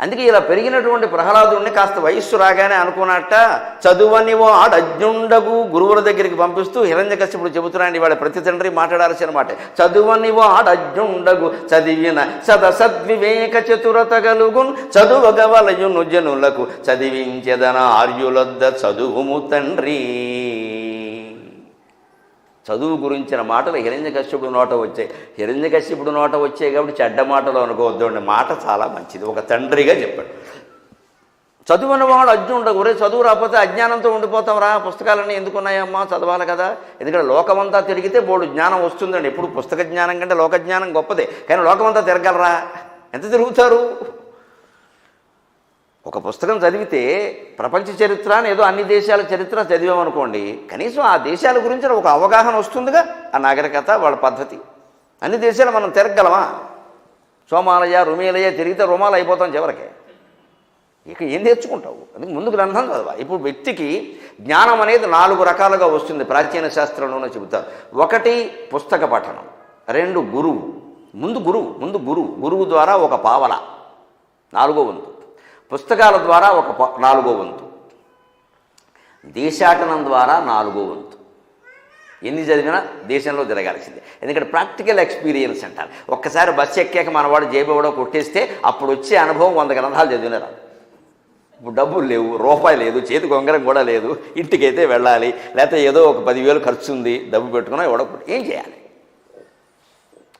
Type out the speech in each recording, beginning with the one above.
అందుకే ఇలా పెరిగినటువంటి ప్రహ్లాదుడిని కాస్త వయస్సు రాగానే అనుకున్నట్ట చదువని వాడు అజ్ఞుండగు గురువుల దగ్గరికి పంపిస్తూ హిరణ్యకశిపుడు చెబుతున్నాడు. ఇవాళ ప్రతి తండ్రి మాట్లాడాల్సిన మాట. చదువని వాడు అజ్ఞుండగు చదివిన సదసద్వివేక చతురత గలుగున్ చదువగవలయును జనులకు చదివించెదన ఆర్యులొద్ద చదువుము తండ్రి. చదువు గురించిన మాటలు హిరణ్యకశ్యపుడు నోట వచ్చాయి. హిరణ్యకశ్యపుడు నోట వచ్చాయి కాబట్టి చెడ్డ మాటలు అనుకోవద్దు. మాట చాలా మంచిది. ఒక తండ్రిగా చెప్పాడు. చదువు అన్నవాడు అజ్ఞుండగు. ఒరే చదువు రాకపోతే అజ్ఞానంతో ఉండిపోతాం రా. పుస్తకాలన్నీ ఎందుకున్నాయమ్మా? చదవాలి కదా. ఎందుకంటే లోకమంతా తిరిగితే బోడు జ్ఞానం వస్తుందండి. ఎప్పుడు పుస్తక జ్ఞానం కంటే లోక జ్ఞానం గొప్పదే. కానీ లోకమంతా తిరగలరా? ఎంత తిరుగుతారు? ఒక పుస్తకం చదివితే ప్రపంచ చరిత్ర అని ఏదో అన్ని దేశాల చరిత్ర చదివామనుకోండి, కనీసం ఆ దేశాల గురించి ఒక అవగాహన వస్తుందిగా. ఆ నాగరికత, వాళ్ళ పద్ధతి. అన్ని దేశాలు మనం తిరగలమా? సోమాలయ రుమేలయ తిరిగితే రుమాలు అయిపోతాం చివరికి. ఇక ఏం నేర్చుకుంటావు? అందుకు ముందు గ్రంథం చదవ. ఇప్పుడు వ్యక్తికి జ్ఞానం అనేది 4 రకాలుగా వస్తుంది. ప్రాచీన శాస్త్రంలోనే చెబుతారు. 1 పుస్తక పఠనం, 2 గురువు. ముందు గురువు ద్వారా ఒక పావల 4వ వంతు, పుస్తకాల ద్వారా ఒక 4వ వంతు, దేశాటనం ద్వారా 4వ వంతు. ఎన్ని చదివినా దేశంలో జరగాల్సిందే. ఎందుకంటే ప్రాక్టికల్ ఎక్స్పీరియన్స్ అంటారు. ఒక్కసారి బస్సు ఎక్కాక మనవాడు జేబువడో కొట్టేస్తే అప్పుడు వచ్చే అనుభవం 100 గ్రంథాలు చదివినారు. ఇప్పుడు డబ్బులు లేవు, రూపాయి లేదు, చేతికి ఉంగరం కూడా లేదు, ఇంటికైతే వెళ్ళాలి, లేకపోతే ఏదో ఒక 10,000 ఖర్చు ఉంది, డబ్బు పెట్టుకున్నా ఎవడో ఏం చేయాలి?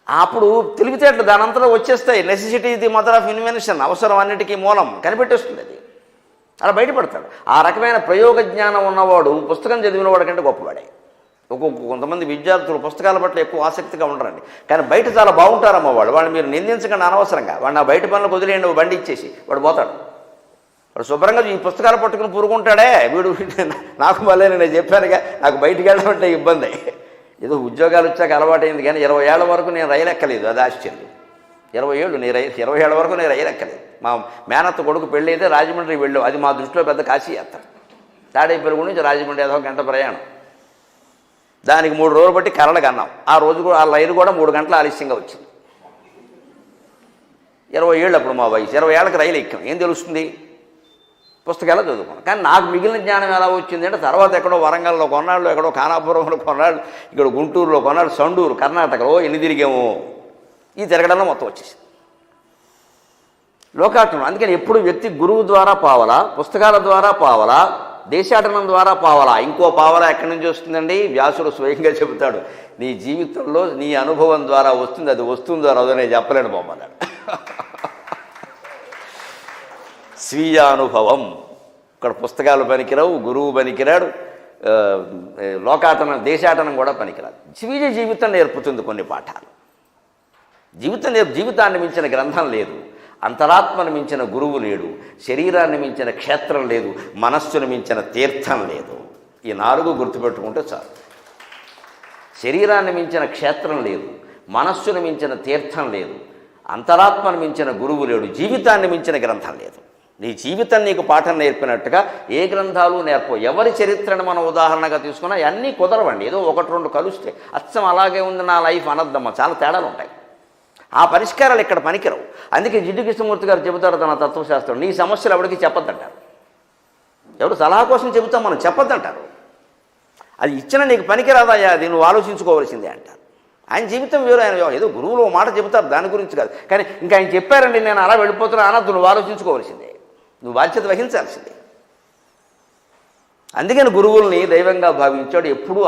అప్పుడు తెలివితేటలు దానంతలో వచ్చేస్తాయి. Necessity the mother of invention. అవసరం అన్నిటికీ మూలం కనిపెట్టేస్తుంది అది. అలా బయటపడతాడు. ఆ రకమైన ప్రయోగ జ్ఞానం ఉన్నవాడు పుస్తకం చదివిన వాడి కంటే గొప్పవాడే. కొంతమంది విద్యార్థులు పుస్తకాల పట్ల ఎక్కువ ఆసక్తిగా ఉండరండి, కానీ బయట చాలా బాగుంటారమ్మ వాళ్ళు. వాళ్ళు మీరు నిందించకండి అనవసరంగా. వాడు నా బయట పనులకు వదిలేయండి, బండి ఇచ్చేసి వాడు పోతాడు. వాడు శుభ్రంగా ఈ పుస్తకాలు పట్టుకుని పురుగుంటాడే. వీడు నాకు మళ్ళీ నేను చెప్పానుగా, నాకు బయటికి వెళ్ళడం ఇబ్బంది. ఏదో ఉద్యోగాలు వచ్చాక అలవాటైంది, కానీ 20 ఏళ్ల వరకు నేను రైలు ఎక్కలేదు. అది ఆశ్చర్యం. 20 ఏళ్ళు 20 ఏళ్ల వరకు నేను రైలు ఎక్కలేదు. మా మేనత్త కొడుకు పెళ్ళి అయితే రాజమండ్రి వెళ్ళాం. అది మా దృష్టిలో పెద్ద కాశీ యాత్ర. తాడేపల్లి నుంచి రాజమండ్రి ఏదో 1 గంట ప్రయాణం. దానికి 3 రోజులు బట్టి కర్రలకు అన్నాం. ఆ రోజు కూడా ఆ రైలు కూడా 3 గంటల ఆలస్యంగా వచ్చింది. 20 ఏళ్ళు అప్పుడు మా వయసు. 20 ఏళ్ళకి రైలు ఎక్కాం. ఏం తెలుస్తుంది? పుస్తకాలు చదువుకున్నాను. కానీ నాకు మిగిలిన జ్ఞానం ఎలా వచ్చింది అంటే, తర్వాత ఎక్కడో వరంగల్లో కొన్నాళ్ళు, ఎక్కడో ఖానాపురంలో కొన్నాళ్ళు, ఇక్కడ గుంటూరులో కొన్నాళ్ళు, సండూరు కర్ణాటకలో ఎన్ని తిరిగాము. ఈ తిరగడంలో మొత్తం వచ్చేసింది లోకాటనం. అందుకని ఎప్పుడు వ్యక్తి గురువు ద్వారా పావలా, పుస్తకాల ద్వారా పావలా, దేశాటనం ద్వారా పావలా. ఇంకో పావలా ఎక్కడి నుంచి వస్తుందండి? వ్యాసుడు స్వయంగా చెబుతాడు, నీ జీవితంలో నీ అనుభవం ద్వారా వస్తుంది. అది వస్తుందో రాదో నేను చెప్పలేను బామ్మన్నాడు. స్వీయ అనుభవం. ఇక్కడ పుస్తకాలు పనికిరావు, గురువు పనికిరాడు, లోకాటనం దేశాటనం కూడా పనికిరాదు. స్వీయ జీవితం నేర్పుతుంది కొన్ని పాఠాలు. జీవితాన్ని మించిన గ్రంథం లేదు, అంతరాత్మను మించిన గురువు లేడు, శరీరాన్ని మించిన క్షేత్రం లేదు, మనస్సును మించిన తీర్థం లేదు. ఈ 4 గుర్తుపెట్టుకుంటే చాలు. శరీరాన్ని మించిన క్షేత్రం లేదు, మనస్సును మించిన తీర్థం లేదు, అంతరాత్మను మించిన గురువు లేడు, జీవితాన్ని మించిన గ్రంథం లేదు. నీ జీవితం నీకు పాఠం నేర్పినట్టుగా ఏ గ్రంథాలు నేర్పవు. ఎవరి చరిత్రను మనం ఉదాహరణగా తీసుకున్నా అన్నీ కుదరవండి. ఏదో 1-2 కలిస్తే అచ్చం అలాగే ఉంది నా లైఫ్ అనద్దమ్మా. చాలా తేడాలు ఉంటాయి. ఆ పరిష్కారాలు ఇక్కడ పనికిరావు. అందుకే జిడ్డు కృష్ణమూర్తి గారు చెబుతారు తన తత్వశాస్త్రం, నీ సమస్యలు ఎవరికి చెప్పొద్దంటారు. ఎవరు సలహా కోసం చెబుతాం, మనం చెప్పొద్దంటారు. అది ఇచ్చిన నీకు పనికిరాదయ్యా, అది నువ్వు ఆలోచించుకోవాల్సిందే అంటారు. ఆయన జీవితం వేరు. ఆయన ఏదో గురువులు మాట చెబుతారు, దాని గురించి కాదు. కానీ ఇంకా ఆయన చెప్పారండి నేను అలా వెళ్ళిపోతున్నా అనద్దు, నువ్వు ఆలోచించుకోవాల్సిందే, నువ్వు బాధ్యత వహించాల్సిందే. అందుకని గురువుల్ని దైవంగా భావించాడు. ఎప్పుడూ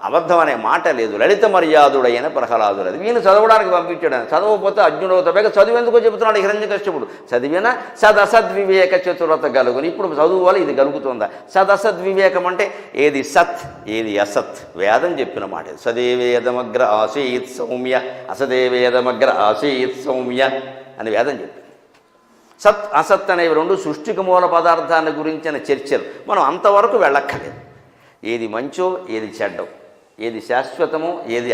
అబద్ధం అనే మాట లేదు. లలిత మర్యాదుడైన ప్రహ్లాదుడు. అది వీళ్ళు చదవడానికి పంపించాడు. చదవకపోతే అర్జునుడవుతాక చదువెందుకో చెబుతున్నాడు హిరణ్యకశ్యపుడు. చదివినా సదసద్వివేక చతురత గలుగుని. ఇప్పుడు చదువు వల్ల ఇది గలుగుతుందా? సదసద్వివేకం అంటే ఏది సత్ ఏది అసత్ వేదం చెప్పిన మాట. సదేవేదమగ్ర ఆసీత్ సౌమ్య అసదేవేదమగ్ర ఆసీత్ సౌమ్య అని వేదం చెప్పి. సత్ అసత్ అనేవి 2 సృష్టికి మూల పదార్థాన్ని గురించిన చర్చలు. మనం అంతవరకు వెళ్ళక్కర్లేదు. ఏది మంచో ఏది చెడ్డో, ఏది శాశ్వతమో ఏది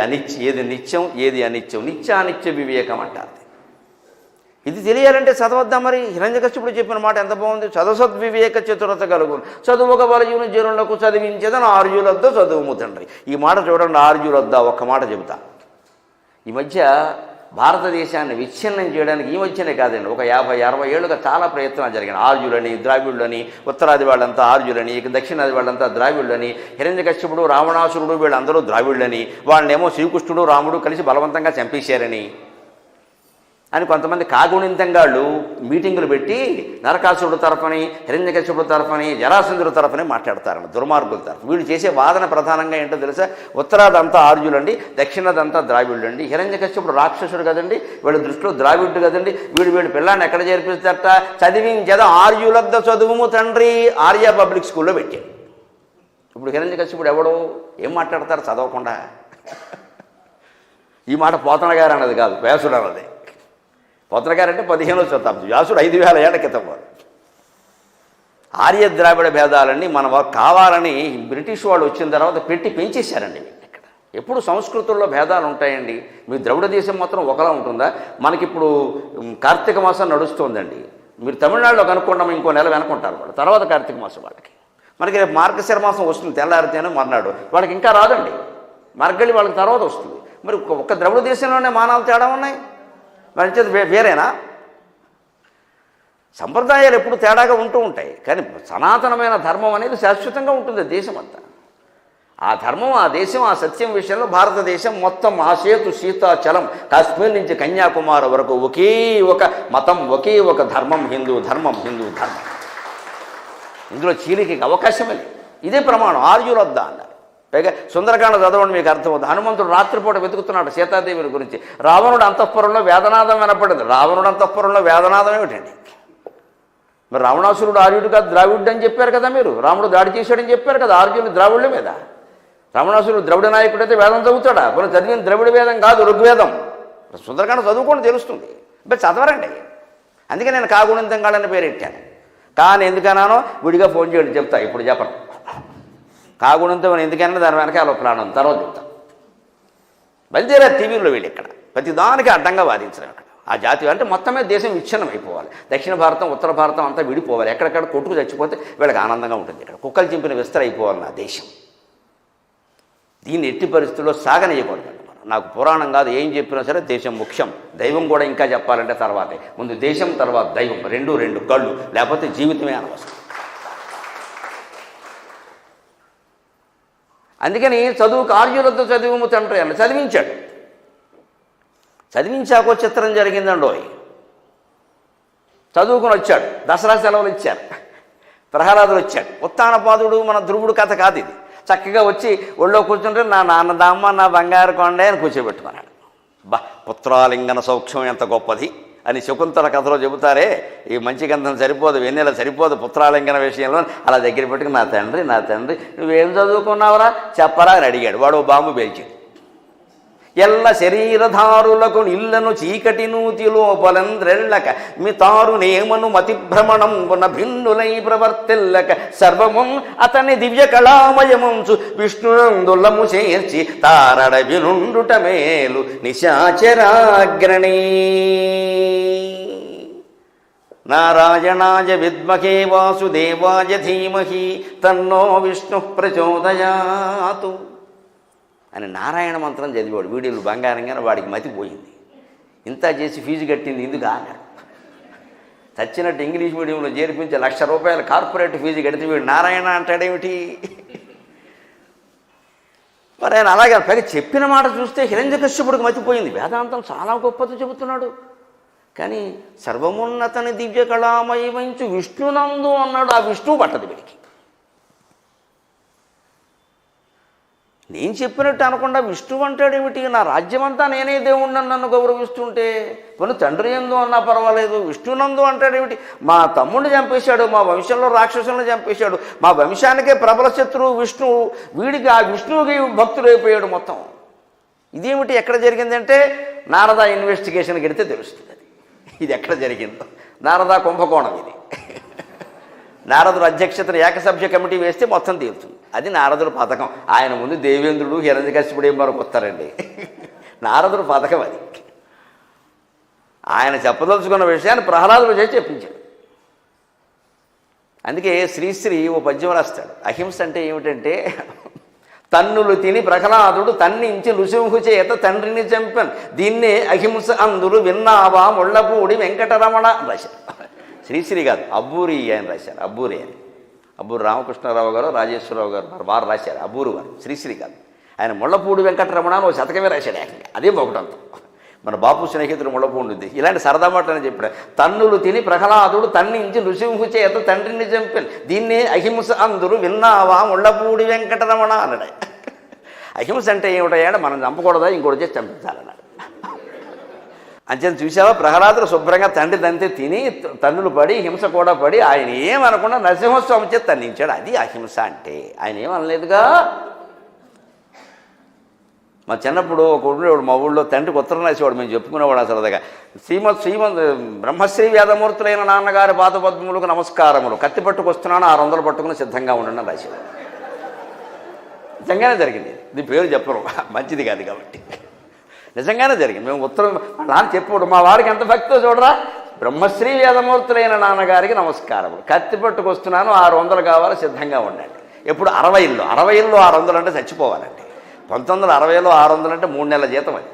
ఏది నిత్యం ఏది అనిత్యం, నిత్యానిత్య వివేకం అంటారు. ఇది తెలియాలంటే చదవద్దాం. మరి హిరణ్యకశ్యపుడు చెప్పిన మాట ఎంత బాగుంది. చదసద్వివేక చతురత కలుగును చదువుక బలయుని జనులకు చదివించేదని ఆర్యులొద్ద చదువుము తండ్రి. ఈ మాట చూడండి, ఆర్యులొద్ద ఒక్క మాట చెబుతా. ఈ మధ్య భారతదేశాన్ని విచ్ఛిన్నం చేయడానికి ఈ మధ్యనే కాదండి, ఒక 50-60 ఏళ్ళుగా చాలా ప్రయత్నాలు జరిగాయి. ఆర్యులని, ద్రావిడులని, ఉత్తరాది వాళ్ళంతా ఆర్యులని, దక్షిణాది వాళ్ళంతా ద్రావిడులని, హిరణ్యకశ్యపుడు, రావణాసురుడు వీళ్ళందరూ ద్రావిడులని, వాళ్ళనేమో శ్రీకృష్ణుడు రాముడు కలిసి బలవంతంగా చంపేశారని అని కొంతమంది కాగుణింతంగాళ్ళు మీటింగులు పెట్టి నరకాసురుడు తరఫుని, హిరణ్యకశ్యపుడు తరఫుని, జరాసంధుడు తరఫుని మాట్లాడతారని దుర్మార్గుల తరఫు. వీళ్ళు చేసే వాదన ప్రధానంగా ఏంటో తెలుసా? ఉత్తరాదంతా ఆర్యులండి, దక్షిణదంతా ద్రావిడులండి. హిరణ్యకశ్యపుడు రాక్షసుడు కదండి, వీళ్ళ దృష్టిలో ద్రావిడు కదండి, వీడి పిల్లాన్ని ఎక్కడ చేర్పిస్తారట? చదివించేదా ఆర్యులబ్ద చదువుము తండ్రి ఆర్య పబ్లిక్ స్కూల్లో పెట్టాడు. ఇప్పుడు హిరణ్యకశ్యపుడు ఎవడో ఏం మాట్లాడతారు చదవకుండా? ఈ మాట పోతన గారు అన్నది కాదు, వ్యాసుడు అన్నది. పోతన గారు అంటే 15వ శతాబ్దం, వ్యాసుడు 5000 ఏళ్ల క్రితం వాడు. ఆర్య ద్రావిడ భేదాలన్నీ మన కావాలని బ్రిటిష్ వాళ్ళు వచ్చిన తర్వాత పెంచేశారండి. ఇక్కడ ఎప్పుడు సంస్కృతుల్లో భేదాలు ఉంటాయండి. మీ ద్రవిడ దేశం మాత్రం ఒకలా ఉంటుందా? మనకిప్పుడు కార్తీక మాసం నడుస్తుందండి, మీరు తమిళనాడులో కనుక్కోండి, ఇంకో నెల వెనుకుంటారు వాళ్ళు, తర్వాత కార్తీక మాసం వాళ్ళకి. మనకి రేపు మార్గశిర మాసం వస్తుంది, తెల్లారితేనే మర్నాడు, వాళ్ళకి ఇంకా రాదండి. మార్గళి వాళ్ళకి తర్వాత వస్తుంది. మరి ఒక్క ద్రవిడ దేశంలోనే మానవ తేడా ఉన్నాయి, మరి వేరేనా? సంప్రదాయాలు ఎప్పుడు తేడాగా ఉంటూ ఉంటాయి, కానీ సనాతనమైన ధర్మం అనేది శాశ్వతంగా ఉంటుంది దేశం అంతా. ఆ ధర్మం, ఆ దేశం, ఆ సత్యం విషయంలో భారతదేశం మొత్తం ఆ సేతు సీతాచలం కాశ్మీర్ నుంచి కన్యాకుమారి వరకు ఒకే ఒక మతం, ఒకే ఒక ధర్మం, హిందూ ధర్మం, హిందూ ధర్మం. ఇందులో చీలికి అవకాశమే లేదు. ఇదే ప్రమాణం, ఆర్యులొద్ద అన్నారు. పైగా సుందరకాండ చదవండి, మీకు అర్థమవుతుంది. హనుమంతుడు రాత్రిపూట వెతుకుతున్నాడు సీతాదేవిని గురించి. రావణుడు అంతఃపురంలో వేదనాదం వినపడింది. రావణుడు అంతఃపురంలో వేదనాదం ఏమిటండి? మరి రావణాసురుడు ఆర్యుడు కాదు ద్రావిడు అని చెప్పారు కదా మీరు. రాముడు దాడి చేశాడని చెప్పారు కదా ఆర్యులు ద్రావిడుల మీద. రావణాసురుడు ద్రవిడ నాయకుడు అయితే వేదం చదువుతాడా? మనం చదివిన ద్రవిడ వేదం కాదు, ఋగ్వేదం. సుందరకాండ చదువుకోండి తెలుస్తుంది, ఇప్పుడు చదవరండి. అందుకే నేను కాగుణింతంగాళ్ళని పేరెట్టాను. కానీ ఎందుకన్నానో విడిగా ఫోన్ చేయండి చెప్తా, ఇప్పుడు చెప్పను. కాగుణంతం ఎందుకన్నా దాని వెనకాల ప్రాణం తర్వాత చెప్తాం. బయలుదేరా టీవీలో వీళ్ళు ఇక్కడ ప్రతిదానికి అడ్డంగా వాదించడం. అక్కడ ఆ జాతి అంటే మొత్తమే దేశం విచ్ఛిన్నం అయిపోవాలి. దక్షిణ భారతం, ఉత్తర భారతం అంతా విడిపోవాలి. ఎక్కడెక్కడ కొట్టుకు చచ్చిపోతే వీళ్ళకి ఆనందంగా ఉంటుంది. ఇక్కడ కుక్కలు చింపిన విస్తర అయిపోవాలి నా దేశం. దీన్ని ఎట్టి పరిస్థితుల్లో సాగనీయకూడదు. నాకు పురాణం కాదు, ఏం చెప్పినా సరే దేశం ముఖ్యం. దైవం కూడా ఇంకా చెప్పాలంటే తర్వాతే. ముందు దేశం, తర్వాత దైవం, రెండు కళ్ళు, లేకపోతే జీవితమే అనవసరం. అందుకని చదువుకు ఆర్యులతో చదువుము తండ్రి అని చదివించాడు. చదివించాకో చిత్రం జరిగిందండోయ్. చదువుకుని వచ్చాడు, దసరా సెలవులు ఇచ్చారు, ప్రహ్లాదుడు వచ్చాడు. ఉత్తానపాదుడు మన ధ్రువుడు కథ కాదు ఇది. చక్కగా వచ్చి ఒళ్ళో కూర్చుంటే నా నాన్నదమ్మ నా బంగారు కొండే అని కూర్చోబెట్టుకున్నాడు. పుత్రాలింగన సౌఖ్యం ఎంత గొప్పది అని శకుంతల కథలో చెబుతారే. ఈ మంచి గంధం సరిపోదు, వెన్నెల సరిపోదు పుత్రాలింగన విషయంలో. అలా దగ్గర పెట్టుకుని నా తండ్రి నువ్వేం చదువుకున్నావురా చెప్పరా అని అడిగాడు. వాడు బాంబు పేల్చాడు. ఎల్ల శరీరధారులకు ఇళ్లను చీకటి నూతి లోపలంద్రెళ్ళక మితారు నేమను మతిభ్రమణం ఉన్న భిన్నులై ప్రవర్తిల్లక సర్వము అతని దివ్య కళామయమంచు విష్ణునందులము చేర్చి తారడ వినుండుట మేలు నిశాచరాగ్రణీ. నారాయణాయ విద్మహే వాసుదేవాయ ధీమహి తన్నో విష్ణు ప్రచోదయాతు అని నారాయణ మంత్రం చదివాడు. వీడియోలు బంగారంగానే వాడికి మతిపోయింది. ఇంత చేసి ఫీజు కట్టింది ఇందుకు అన్నాడు. చచ్చినట్టు ఇంగ్లీష్ మీడియంలో చేర్పించి ₹1,00,000 కార్పొరేట్ ఫీజు కడితే వీడు నారాయణ అంటాడేమిటి? మరి ఆయన అలాగే పైగా చెప్పిన మాట చూస్తే హిరణ్యకశ్యపుడికి మతిపోయింది. వేదాంతం చాలా గొప్పది చెబుతున్నాడు, కానీ సర్వమున్నతని దివ్య కళామయమంచు విష్ణునందు అన్నాడు. ఆ విష్ణువు పట్టదు వీడికి. నేను చెప్పినట్టు అనకుండా విష్ణువు అంటాడేమిటి? నా రాజ్యమంతా నేనే దేవుణ్ణి నన్ను గౌరవిస్తుంటే పోనీ తండ్రి యందు అన్నా పర్వాలేదు, విష్ణునందు అంటాడేమిటి? మా తమ్ముడిని చంపేశాడు, మా వంశంలో రాక్షసులను చంపేశాడు, మా వంశానికే ప్రబల శత్రువు విష్ణువు, వీడికి ఆ విష్ణువుకి భక్తుడు అయిపోయాడు మొత్తం. ఇదేమిటి ఎక్కడ జరిగిందంటే నారద ఇన్వెస్టిగేషన్కి వెడితే తెలుస్తుంది అది ఇది ఎక్కడ జరిగిందో. నారద కుంభకోణం ఇది. నారదుడు అధ్యక్షతను ఏకసభ్య కమిటీ వేస్తే మొత్తం తీరుతుంది. అది నారదుడు పథకం. ఆయన ముందు దేవేంద్రుడు హిరణ్యకశ్యపుడు ఏం మరొక వస్తారండి. నారదుడు పథకం అది. ఆయన చెప్పదలుచుకున్న విషయాన్ని ప్రహ్లాదుడు చేసి చెప్పించాడు. అందుకే శ్రీశ్రీ ఓ పద్యం రాస్తాడు. అహింస అంటే ఏమిటంటే తన్నులు తిని ప్రహ్లాదుడు తన్నించి ఋషింహు చేత తండ్రిని చంపన్ దీన్నే అహింస అందులు విన్నావా ముళ్ళపూడి వెంకటరమణ రాశారు. శ్రీశ్రీ కాదు, అబ్బూరి ఆయన రాశారు. అబ్బూరి అని, అబ్బూరి రామకృష్ణారావు గారు రాజేశ్వరరావు గారు వారు రాశారు. అబ్బూరు వారు, శ్రీశ్రీ కాదు. ఆయన ముళ్ళపూడి వెంకటరమణ అని ఒక శతకమే రాశాడు. ఏకంగా అదే ఒకటంత. మన బాపు స్నేహితుడు ముళ్ళపూడి ఇలాంటి సరదా మాటలని చెప్పాడు. తన్నులు తిని ప్రహ్లాదుడు తన్నించి ఋషింహు చేత తండ్రిని చంపాను దీన్నే అహింస అందురు విన్నావా ముళ్ళపూడి వెంకటరమణ అన్నాడు. అహింస అంటే ఏమిటయ్యాడు? మనం చంపకూడదా, ఇంకోటి చేసి చంపించాలన్నాడు. అంచేత చూసావా, ప్రహ్లాదుడు శుభ్రంగా తండ్రి తంతే తిని తన్నులు పడి హింస కూడా పడి ఆయన ఏమనకుండా నరసింహస్వామి చేత తన్నించాడు. అది అహింస అంటే. ఆయన ఏమనలేదుగా. మా చిన్నప్పుడు ఒక ఉండేవాడు మా ఊళ్ళో, తండ్రికి ఉత్తరం రాసేవాడు, మేము చెప్పుకునేవాడు సరదాగా. శ్రీమద్ బ్రహ్మశ్రీ వేదమూర్తులైన నాన్నగారి పాదపద్మములకు నమస్కారములు, కత్తి పట్టుకొస్తున్నాను 600 పట్టుకుని సిద్ధంగా ఉండండి రాసేవాడు. నిజంగానే జరిగింది. ఇది పేరు చెప్పరు, మంచిది కాదు కాబట్టి. నిజంగానే జరిగింది. మేము ఉత్తరం నాన్న చెప్పాడు, మా వారికి ఎంత భక్తితో చూడరా, బ్రహ్మశ్రీ వేదమూర్తులైన నాన్నగారికి నమస్కారములు, కత్తి పట్టుకొస్తున్నాను 600 కావాలి సిద్ధంగా ఉండండి. ఎప్పుడు 60లో 600 అంటే చచ్చిపోవాలండి. 1960లో 600 అంటే 3 నెలల జీతం. అది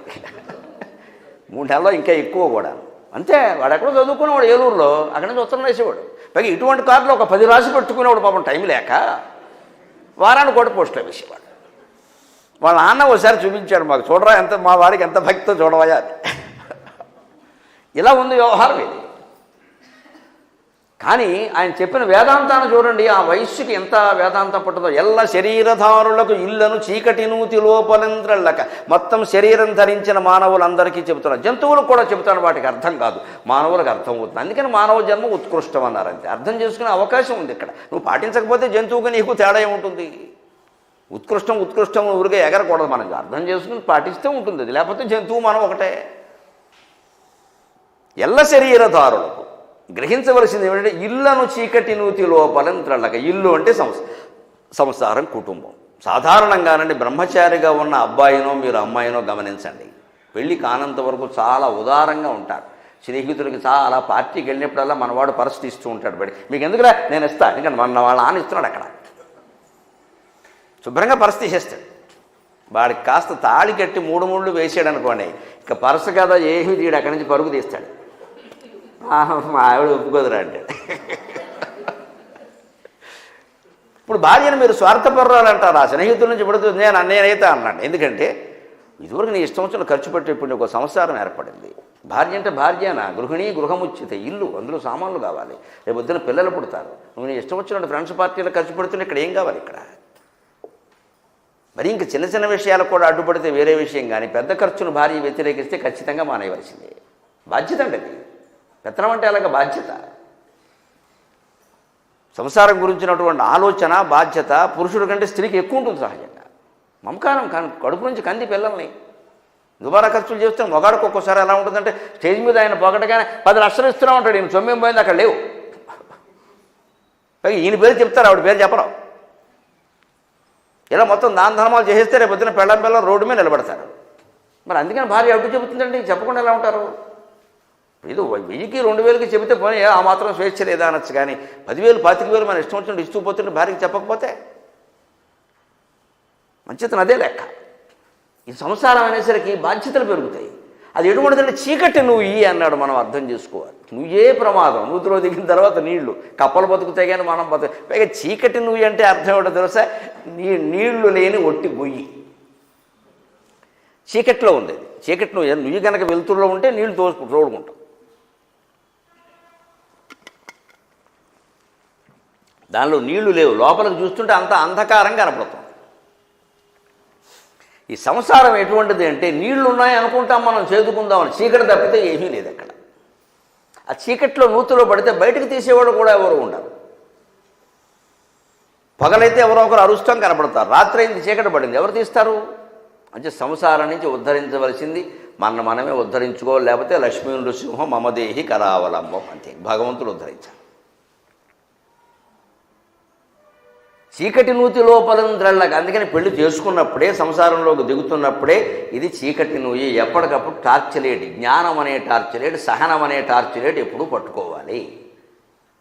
3 నెలల్లో ఇంకా ఎక్కువ కూడా. అంతే. వాడు ఎక్కడో చదువుకునేవాడు ఏలూరులో, అక్కడి నుంచి ఉత్తరం వేసేవాడు. పైగా ఇటువంటి కార్డులో ఒక 10 రాసి పెట్టుకునేవాడు పాపం, టైం లేక. వారానికి ఒకటి పోస్టులో వేసేవాడు. వాళ్ళ నాన్న ఒకసారి చూపించాడు మాకు, చూడరా ఎంత మా వారికి ఎంత భక్తితో చూడవయా అది. ఇలా ఉంది వ్యవహారం ఇది. కానీ ఆయన చెప్పిన వేదాంతాన్ని చూడండి, ఆ వయస్సుకి ఎంత వేదాంతం పట్టుదో. ఎల్ల శరీరధారులకు ఇళ్లను చీకటి నూతి లోపలంద్రళ్ళక. మొత్తం శరీరం ధరించిన మానవులందరికీ చెబుతున్నారు, జంతువులకు కూడా చెబుతాను, వాటికి అర్థం కాదు, మానవులకు అర్థం అవుతుంది. అందుకని మానవ జన్మ ఉత్కృష్టం అన్నారు. అంతే. అర్థం చేసుకునే అవకాశం ఉంది ఇక్కడ. నువ్వు పాటించకపోతే జంతువుకి నీకు తేడా ఏముంటుంది? ఉత్కృష్టం ఊరికే ఎగరకూడదు. మనకు అర్థం చేసుకుని పాటిస్తే ఉంటుంది అది, లేకపోతే జంతువు మనం ఒకటే. ఎల్ల శరీరధారులకు గ్రహించవలసింది ఏమిటంటే, ఇళ్లను చీకటి నూతి లోపలంత్రళ్ళక. ఇల్లు అంటే సంసారం, కుటుంబం. సాధారణంగానండి బ్రహ్మచారిగా ఉన్న అబ్బాయినో మీరు అమ్మాయినో గమనించండి, పెళ్ళి కానంత వరకు చాలా ఉదారంగా ఉంటారు. స్నేహితుడికి చాలా పార్టీకి వెళ్ళినప్పుడల్లా మనవాడు పరిస్థితి ఇస్తూ ఉంటాడు. బడి మీకు ఎందుకురా నేను ఇస్తాను, ఎందుకంటే మన వాళ్ళ నాన్న ఇస్తున్నాడు. అక్కడ శుభ్రంగా పరిస్థితి చేస్తాడు. వాడికి కాస్త తాళి కట్టి 3 ముళ్ళు వేసాడు అనుకోండి, ఇక పరస కదా ఏమీ తీయడు, అక్కడి నుంచి పరుగు తీస్తాడు. మా ఆవిడ ఒప్పుకోదురా అంటే. ఇప్పుడు భార్యను మీరు స్వార్థపరురాలు అంటారు. ఆ స్నేహితుల నుంచి పడుతుంది, నేనైతే అన్నాడు. ఎందుకంటే ఇదివరకు నీ ఇష్టం వచ్చిన ఖర్చు పెట్టి ఇప్పుడు ఒక సంసారం ఏర్పడింది. భార్య అంటే భార్యనా, గృహిణి గృహముచ్చిత, ఇల్లు, అందులో సామాన్లు కావాలి. రేపు పొద్దున పిల్లలు పుడతారు. నువ్వు నీ ఇష్టం వచ్చినట్టు ఫ్రెండ్స్ పార్టీలో ఖర్చు పెడుతున్నా ఇక్కడ ఏం కావాలి? ఇక్కడ మరి ఇంక చిన్న చిన్న విషయాలకు కూడా అడ్డుపడితే వేరే విషయం. కానీ పెద్ద ఖర్చును భార్య వ్యతిరేకిస్తే ఖచ్చితంగా మానేయవలసిందే. బాధ్యత అండి అది. పెత్తనం అంటే అలాగ బాధ్యత. సంసారం గురించినటువంటి ఆలోచన, బాధ్యత పురుషుడి కంటే స్త్రీకి ఎక్కువ ఉంటుంది సహజంగా. మమకారం కడుపు నుంచి కంది పిల్లల్ని దుబారా ఖర్చులు చేస్తే మొగాడికి ఒక్కోసారి ఎలా ఉంటుందంటే, స్టేజ్ మీద ఆయన పొగటగానే 10 లక్షలు ఇస్తూనే ఉంటాడు. ఈయన సొమ్మేం పోయింది, అక్కడ లేవు. ఈయన పేరు చెప్తారు, ఆవిడ పేరు చెప్పరు. ఇలా మొత్తం దాన ధర్మాలు చేసేస్తే రేపు పొద్దున పెళ్ళం రోడ్డు మీద నిలబడతారు. మరి అందుకని భార్య అడ్డు చెబుతుందండి, చెప్పకుండా ఎలా ఉంటారు? ఇది 1000కి 2000కి చెబితే పోనీ ఆ మాత్రం స్వేచ్ఛ లేదా అనొచ్చు. కానీ 10,000 25,000 మన ఇష్టం వచ్చినట్టు ఇస్తూ పోతుంటే భార్యకి చెప్పకపోతే మంచితనం అదే లెక్క. ఈ సంసారం అనేసరికి బాధ్యతలు పెరుగుతాయి. అది ఎటువంటిదంటే చీకటి నువ్వు అన్నాడు. మనం అర్థం చేసుకోవాలి. నువ్వే ప్రమాదం. నూతిలో దిగిన తర్వాత నీళ్లు, కప్పలు బతుకుతాయి కానీ మనం పైగా చీకటి నువ్వు అంటే అర్థం ఏమిటో తెలుసా? నీళ్లు లేని ఒట్టి గొయ్యి. చీకట్లో ఉంది. చీకటి నువ్వు కనుక వెలుతురులో ఉంటే నీళ్లు తోడుకుంటావు. దానిలో నీళ్లు లేవు, లోపలికి చూస్తుంటే అంత అంధకారం కనపడుతుంది. ఈ సంసారం ఎటువంటిది అంటే, నీళ్లు ఉన్నాయి అనుకుంటాం మనం చేదుకుందామని, చీకటి తప్పితే ఏమీ లేదు అక్కడ. ఆ చీకట్లో నూతిలో పడితే బయటకు తీసేవాడు కూడా ఎవరు ఉండరు. పగలైతే ఎవరో ఒకరు అరుస్తాం కనపడతారు, రాత్రి అయింది చీకటి పడింది, ఎవరు తీస్తారు? అంటే సంసారం నుంచి ఉద్ధరించవలసింది మనమే ఉద్ధరించుకోవాలి. లేకపోతే లక్ష్మీ నృసింహం మమదేహి కరావలంబం, అంతే. భగవంతుడు ఉద్ధరించాలి. చీకటి నూతి లోపలంద్రళ్ళకి. అందుకని పెళ్లి చేసుకున్నప్పుడే, సంసారంలోకి దిగుతున్నప్పుడే ఇది చీకటి నూయి. ఎప్పటికప్పుడు టార్చ్ లైట్, జ్ఞానం అనే టార్చ్ లైట్, సహనం అనే టార్చ్ లైట్ ఎప్పుడూ పట్టుకోవాలి.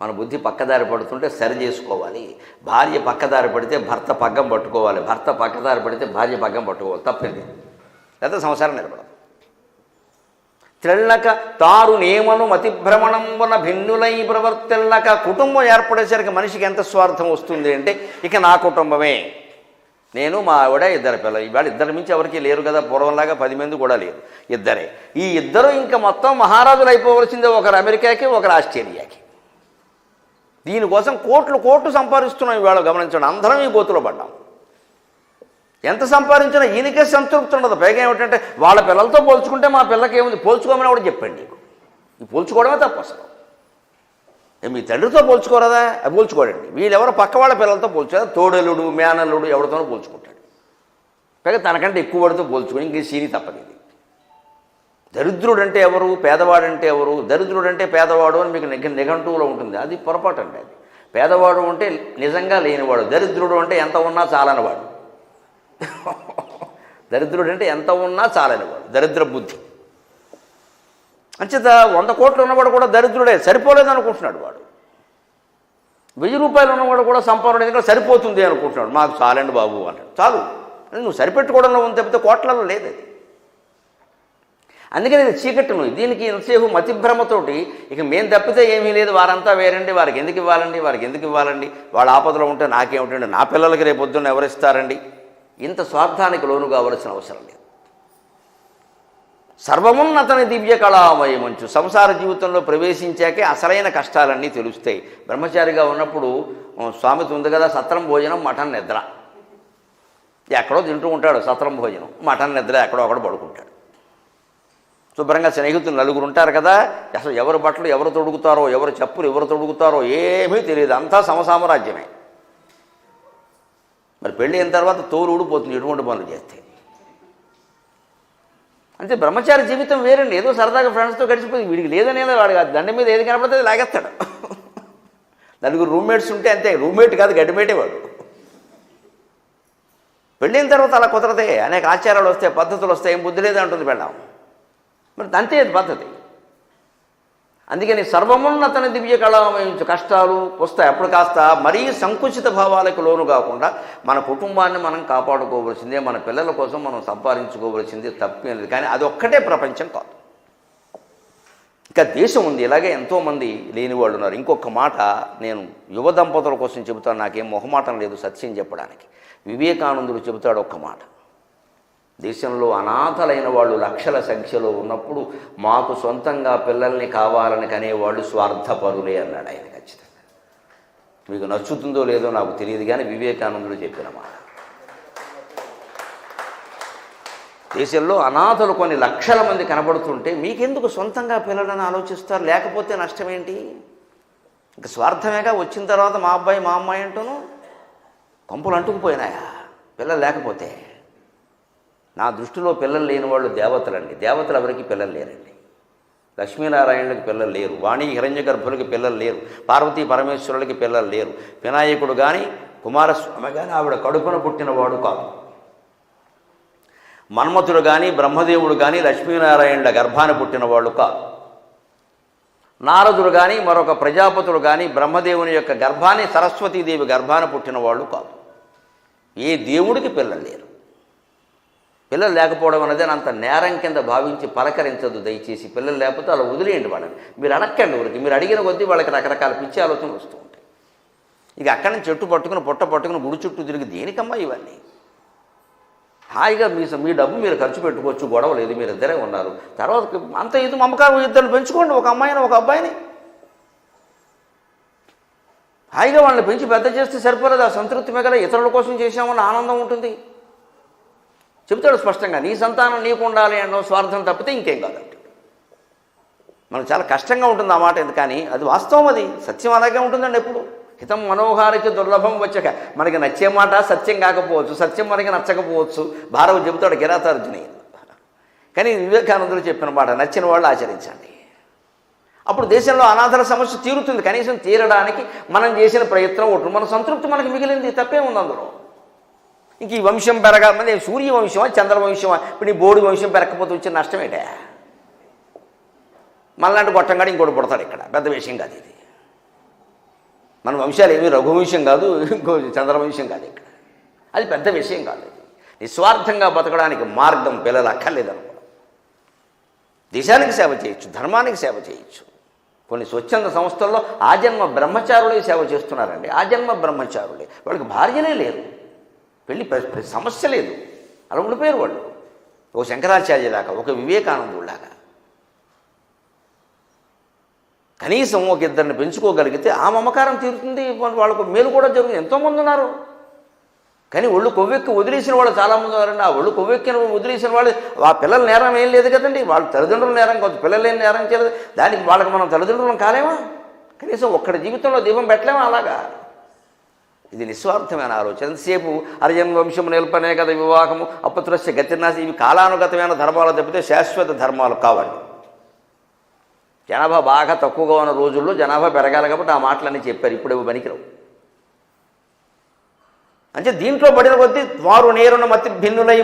మన బుద్ధి పక్కదారి పడుతుంటే సరి చేసుకోవాలి. భార్య పక్కదారి పడితే భర్త పగ్గం పట్టుకోవాలి, భర్త పక్కదారి పడితే భార్య పగ్గం పట్టుకోవాలి. తప్పేంది, లేదా సంసారం నిలబడదు. తెల్లక తారు నేమను మతిభ్రమణంబున భిన్నులై ప్రవర్తిల్లక. కుటుంబం ఏర్పడేసరికి మనిషికి ఎంత స్వార్థం వస్తుంది అంటే, ఇక నా కుటుంబమే, నేను మా ఆవిడ ఇద్దరు పిల్లలు. ఇవాళ ఇద్దరు మించి ఎవరికి లేరు కదా, పూర్వంలాగా 10 మంది కూడా లేరు, ఇద్దరే. ఈ ఇద్దరు ఇంకా మొత్తం మహారాజులు అయిపోవలసిందే, ఒకరు అమెరికాకి ఒకరు ఆస్ట్రేలియాకి. దీనికోసం కోట్లు సంపాదిస్తున్నాం ఇవాళ. గమనించండి, అందరం ఈ గోతులో పడ్డాం. ఎంత సంపాదించినా ఈయనకే సంతృప్తి ఉండదు. పైగా ఏమిటంటే వాళ్ళ పిల్లలతో పోల్చుకుంటే మా పిల్లకి ఏముంది, పోల్చుకోమని కూడా చెప్పండి నీకు. ఈ పోల్చుకోవడమే తప్పు అసలు. మీ తండ్రితో పోల్చుకోరదా, అది పోల్చుకోడండి. వీళ్ళెవరో పక్క వాళ్ళ పిల్లలతో పోల్చుకోరు, తోడలుడు మేనల్లుడు ఎవరితోనో పోల్చుకుంటాడు. పైగా తనకంటే ఎక్కువ వాడితో పోల్చుకొని ఇంక సీని తప్పదు. ఇది దరిద్రుడు అంటే ఎవరు, పేదవాడంటే ఎవరు? దరిద్రుడు అంటే పేదవాడు అని మీకు నిఘంటువులో ఉంటుంది, అది పొరపాటు అండి. అది పేదవాడు అంటే నిజంగా లేనివాడు, దరిద్రుడు అంటే ఎంత ఉన్నా చాలనివాడు. దరిద్రుడు అంటే ఎంత ఉన్నా చాలనివాడు, దరిద్ర బుద్ధి. అంచేత 100 కోట్లు ఉన్నవాడు కూడా దరిద్రుడే, సరిపోలేదు అనుకుంటున్నాడు వాడు. 1000 రూపాయలు ఉన్నవాడు కూడా సంపాదన ఎందుకంటే సరిపోతుంది అనుకుంటున్నాడు. మాకు చాలండి బాబు అన్నాడు. చాలు, నువ్వు సరిపెట్టుకోవడంలో ఉంది తప్పితే కోట్లలో లేదు అది. అందుకని ఇది చీకట్టును. దీనికి ఎంతసేపు మతిభ్రమతోటి ఇక మేము తప్పితే ఏమీ లేదు, వారంతా వేరండి, వారికి ఎందుకు ఇవ్వాలండి, వాళ్ళ ఆపదలో ఉంటే నాకేమిటండి, నా పిల్లలకి రేపు పొద్దున్న ఎవరిస్తారండి. ఇంత స్వార్థానికి లోను కావలసిన అవసరం లేదు. సర్వమున్నతని దివ్య కళామయమంచు. సంసార జీవితంలో ప్రవేశించాకే అసలైన కష్టాలన్నీ తెలుస్తాయి. బ్రహ్మచారిగా ఉన్నప్పుడు స్వామితో ఉంది కదా, సత్రం భోజనం మఠం నిద్ర. ఎక్కడో తింటూ ఉంటాడు సత్రం భోజనం, మఠం నిద్ర ఎక్కడో ఒకడు పడుకుంటాడు. శుభ్రంగా స్నేహితులు 4 ఉంటారు కదా, అసలు ఎవరు బట్టలు ఎవరు తొడుగుతారో, ఎవరు చెప్పులు ఎవరు తొడుగుతారో ఏమీ తెలియదు, అంతా సమసామ్రాజ్యమే. మరి పెళ్ళి అయిన తర్వాత తోలు ఊడిపోతుంది ఎటువంటి పనులు చేస్తే. అంటే బ్రహ్మచారి జీవితం వేరండి. ఏదో సరదాగా ఫ్రెండ్స్తో గడిచిపోయి వీడికి లేదనేది వాడు దండ మీద ఏది కనపడితే లాగేస్తాడు. 4 రూమ్మేట్స్ ఉంటే అంతే, రూమ్మేట్ కాదు గడ్డిమేటే వాడు. పెళ్ళైన తర్వాత అలా కుదరదే, అనేక ఆచారాలు వస్తాయి, పద్ధతులు వస్తాయి, ఏం బుద్ధి లేదంటుంది పెళ్ళాం. మరి అంతే పద్ధతి. అందుకని సర్వమున్నతని దివ్య కళామయించు. కష్టాలు వస్తాయి అప్పుడు, కాస్త మరీ సంకుచిత భావాలకు లోను కాకుండా మన కుటుంబాన్ని మనం కాపాడుకోవలసిందే, మన పిల్లల కోసం మనం సంపాదించుకోవలసిందే, తప్పేం లేదు. కానీ అదొక్కటే ప్రపంచం కాదు, ఇంకా దేశం ఉంది. ఇలాగే ఎంతోమంది లేని వాళ్ళు ఉన్నారు. ఇంకొక మాట నేను యువ దంపతుల కోసం చెబుతాను, నాకేం మొహమాటం లేదు సత్యం చెప్పడానికి. వివేకానందుడు చెబుతాడు ఒక్క మాట, దేశంలో అనాథలైన వాళ్ళు లక్షల సంఖ్యలో ఉన్నప్పుడు మాకు సొంతంగా పిల్లల్ని కావాలని కనేవాళ్ళు స్వార్థపరులే అన్నాడు ఆయన. ఖచ్చితంగా మీకు నచ్చుతుందో లేదో నాకు తెలియదు, కానీ వివేకానందుడు చెప్పిన మాట. దేశంలో అనాథలు కొన్ని లక్షల మంది కనబడుతుంటే మీకెందుకు సొంతంగా పిల్లలను ఆలోచిస్తారు? లేకపోతే నష్టం ఏంటి? ఇంక స్వార్థమేగా. వచ్చిన తర్వాత మా అబ్బాయి మా అమ్మాయి అంటూను కొంపలు అంటుకుపోయినాయా పిల్లలు లేకపోతే? నా దృష్టిలో పిల్లలు లేని వాళ్ళు దేవతలండి. దేవతలు ఎవరికి పిల్లలు లేరండి. లక్ష్మీనారాయణులకి పిల్లలు లేరు, వాణి హిరణ్య గర్భులకి పిల్లలు లేరు, పార్వతీ పరమేశ్వరులకి పిల్లలు లేరు, వినాయకుడు కానీ కుమారస్వామి కానీ ఆవిడ కడుపున పుట్టినవాడు కాదు. మన్మథుడు కానీ బ్రహ్మదేవుడు కానీ లక్ష్మీనారాయణుల గర్భాన పుట్టినవాడు కాదు. నారదుడు కానీ మరొక ప్రజాపతుడు కానీ బ్రహ్మదేవుని యొక్క గర్భాన్ని సరస్వతీదేవి గర్భాన పుట్టినవాళ్ళు కాదు. ఏ దేవుడికి పిల్లలు లేరు. పిల్లలు లేకపోవడం అనేది అంత నేరం కింద భావించి పలకరించదు దయచేసి. పిల్లలు లేకపోతే అలా వదిలేయండి వాళ్ళని. మీరు అడక్కండి ఊరికి. మీరు అడిగిన కొద్దీ వాళ్ళకి రకరకాల పిచ్చి ఆలోచనలు వస్తూ ఉంటాయి. ఇక అక్కడి నుంచి చెట్టు పట్టుకుని పొట్ట పట్టుకుని గుడి చుట్టూ తిరిగి దేనికమ్మా ఇవన్నీ? హాయిగా మీ డబ్బు మీరు ఖర్చు పెట్టుకోవచ్చు, గొడవ లేదు, మీరు ఇద్దరే ఉన్నారు. తర్వాత అంత ఇది మమకారం ఇద్దరు పెంచుకోండి, ఒక అమ్మాయిని ఒక అబ్బాయిని. హాయిగా వాళ్ళని పెంచి పెద్ద చేస్తే సరిపోలేదు, ఆ సంతృప్తి మిగల ఇతరుల కోసం చేసామన్న ఆనందం ఉంటుంది. చెబుతాడు స్పష్టంగా, నీ సంతానం నీకు ఉండాలి అన్న స్వార్థం తప్పితే ఇంకేం కాదంట. మనకు చాలా కష్టంగా ఉంటుంది ఆ మాట, ఎందుకని అది వాస్తవం, అది సత్యం అలాగే ఉంటుందండి ఎప్పుడు. హితం మనోహారికి దుర్లభం వచ్చాక మనకి నచ్చే మాట సత్యం కాకపోవచ్చు, సత్యం మనకి నచ్చకపోవచ్చు. భారవి చెబుతాడు కిరాతార్జుని. కానీ వివేకానందులు చెప్పిన మాట నచ్చిన వాళ్ళు ఆచరించండి. అప్పుడు దేశంలో అనాథల సమస్య తీరుతుంది. కనీసం తీరడానికి మనం చేసిన ప్రయత్నం ఒకటి, మన సంతృప్తి మనకి మిగిలింది, తప్పే ఉంది అందులో. ఇంక ఈ వంశం పెరగాలి, సూర్యవంశమా చంద్రవంశమా? ఇప్పుడు నీ బోడి వంశం పెరగకపోతే వచ్చిన నష్టం ఏంటే? మళ్ళాంటి గొట్టంగాడు ఇంకోటి పుడతాడు ఇక్కడ, పెద్ద విషయం కాదు ఇది. మన వంశాలు ఏమీ రఘువంశం కాదు, ఇంకో చంద్రవంశం కాదు. ఇక్కడ అది పెద్ద విషయం కాదు. నిస్వార్థంగా బతకడానికి మార్గం పిల్లలు అక్కర్లేదనుకో. దేశానికి సేవ చేయొచ్చు, ధర్మానికి సేవ చేయొచ్చు. కొన్ని స్వచ్ఛంద సంస్థల్లో ఆజన్మ బ్రహ్మచారులే సేవ చేస్తున్నారండి. ఆజన్మ బ్రహ్మచారులే, వాళ్ళకి భార్యలే లేరు, పెళ్ళి సమస్య లేదు, అలా ఉండిపోయారు వాళ్ళు. ఒక శంకరాచార్యలాగా, ఒక వివేకానందులాగా. కనీసం ఒక ఇద్దరిని పెంచుకోగలిగితే ఆ మమకారం తీరుతుంది, వాళ్ళకు మేలు కూడా జరుగుతుంది. ఎంతోమంది ఉన్నారు. కానీ ఒళ్ళు కొవ్వెక్కి వదిలేసిన వాళ్ళు చాలామంది ఉన్నారండి. ఆ ఒళ్ళు కొవ్వెక్కిన వదిలేసిన వాళ్ళు ఆ పిల్లల నేరం ఏం లేదు కదండి. వాళ్ళ తల్లిదండ్రుల నేరం కాదు, పిల్లలు ఏం నేరం చేయలేదు. దానికి వాళ్ళకి మనం తల్లిదండ్రులను కాలేమా? కనీసం ఒక్కడి జీవితంలో దీపం పెట్టలేమా? అలాగా ఇది నిస్వార్థమైన ఆలోచన. ఎంతసేపు అర్జన్ వంశము నిల్పనే కదా వివాహము, అపత్రస్య గతినాశి, ఇవి కాలానుగతమైన ధర్మాలు తప్పితే శాశ్వత ధర్మాలు కావండి. జనాభా బాగా తక్కువగా ఉన్న రోజుల్లో జనాభా పెరగాలి కాబట్టి ఆ మాటలన్నీ చెప్పారు. ఇప్పుడు ఇవి పనికిరావు. అంటే దీంట్లో పడిన కొద్దీ వారు నేరున మతి భిన్నులై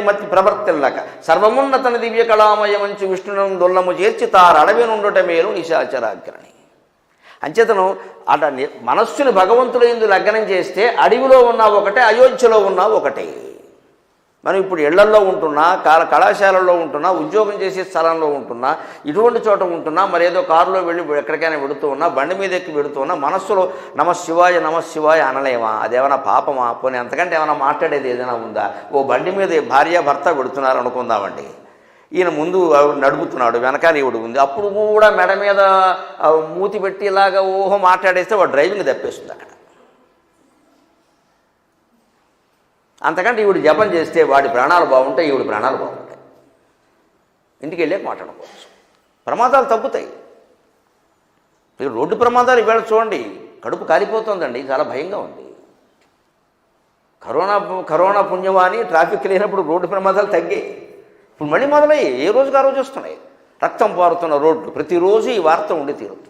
మతి ప్రవర్తిల్లక సర్వమున్నతన దివ్య కళామయ మంచి విష్ణును దొల్లము చేర్చి తారు అడవి నుండుట మేలు నిశాచరాగ్రణి. అంచేతను అట మనస్సుని భగవంతుడు ఎందు లగ్నం చేస్తే అడవిలో ఉన్నా ఒకటే, అయోధ్యలో ఉన్నా ఒకటే. మనం ఇప్పుడు ఇళ్లల్లో ఉంటున్నా, కళాశాలల్లో ఉంటున్నా, ఉద్యోగం చేసే స్థలంలో ఉంటున్నా, ఇటువంటి చోట ఉంటున్నా, మరేదో కారులో వెళ్ళి ఎక్కడికైనా వెళుతూ ఉన్నా, బండి మీద ఎక్కి వెళుతూ ఉన్నా, మనస్సులో నమశివాయ అనలేమా? అదేమైనా పాపమా? పోనీ అంతకంటే ఏమైనా మాట్లాడేది ఏదైనా ఉందా? ఓ బండి మీద భార్య భర్త వెళుతున్నారు అనుకుందామండి. ఈయన ముందు నడుపుతున్నాడు, వెనకాల ఈవిడ ఉంది. అప్పుడు కూడా మెడ మీద మూతి పెట్టి ఇలాగా ఓహో మాట్లాడేస్తే వాడు డ్రైవింగ్ తప్పేస్తుంది అక్కడ. అంతకంటే ఈవిడ జపం చేస్తే వాడి ప్రాణాలు బాగుంటాయి, ఈవిడ ప్రాణాలు బాగుంటాయి. ఇంటికి వెళ్ళాక మాట్లాడుకోవచ్చు. ప్రమాదాలు తగ్గుతాయి. మీరు రోడ్డు ప్రమాదాలు ఇవాళ చూడండి, కడుపు కాలిపోతుందండి, చాలా భయంగా ఉంది. కరోనా పుణ్యమాని ట్రాఫిక్ లేనప్పుడు రోడ్డు ప్రమాదాలు తగ్గాయి. ఇప్పుడు మళ్ళీ మొదలయ్యి ఏ రోజుకి ఆ రోజు వస్తున్నాయి. రక్తం పారుతున్న రోడ్లు ప్రతిరోజు ఈ వార్త ఉండి తీరుతుంది.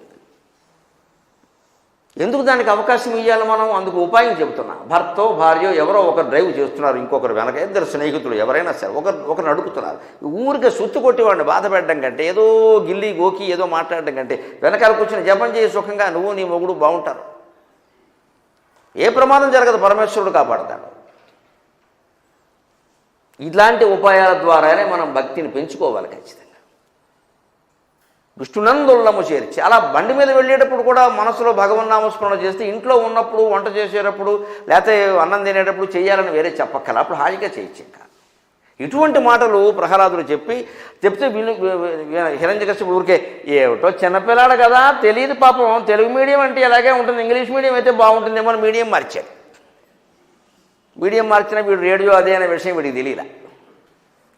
ఎందుకు దానికి అవకాశం ఇవ్వాలి మనం? అందుకు ఉపాయం చెబుతున్నా. భర్తో భార్యో ఎవరో ఒకరు డ్రైవ్ చేస్తున్నారు, ఇంకొకరు వెనక, ఇద్దరు స్నేహితులు ఎవరైనా సరే ఒకరు నడుపుతున్నారు. ఊరికే సుత్తు కొట్టి వాడిని బాధ పెట్టడం కంటే, ఏదో గిల్లి గోకి ఏదో మాట్లాడడం కంటే వెనకాల కూర్చొని జపం చేసి సుఖంగా నువ్వు నీ మొగుడు బాగుంటారు. ఏ ప్రమాదం జరగదు, పరమేశ్వరుడు కాపాడతాడు. ఇలాంటి ఉపాయాల ద్వారానే మనం భక్తిని పెంచుకోవాలి ఖచ్చితంగా. విష్ణునందుల్లము చేర్చి అలా బండి మీద వెళ్ళేటప్పుడు కూడా మనసులో భగవన్నామస్మరణ చేస్తే, ఇంట్లో ఉన్నప్పుడు వంట చేసేటప్పుడు లేకపోతే అన్నం తినేటప్పుడు చేయాలని వేరే చెప్పక్కల, అప్పుడు హాయిగా చేయొచ్చు. ఇంకా ఇటువంటి మాటలు ప్రహ్లాదుడు చెప్తే హిరణ్యకశిపుడు ఊరికే ఏమిటో చిన్నపిల్లాడు కదా తెలియదు పాపం, తెలుగు మీడియం అంటే ఎలాగే ఉంటుంది, ఇంగ్లీష్ మీడియం అయితే బాగుంటుందేమో అని మీడియం మార్చాడు. మీడియం మార్చిన వీడు రేడియో అదే అనే విషయం వీడికి తెలియదా.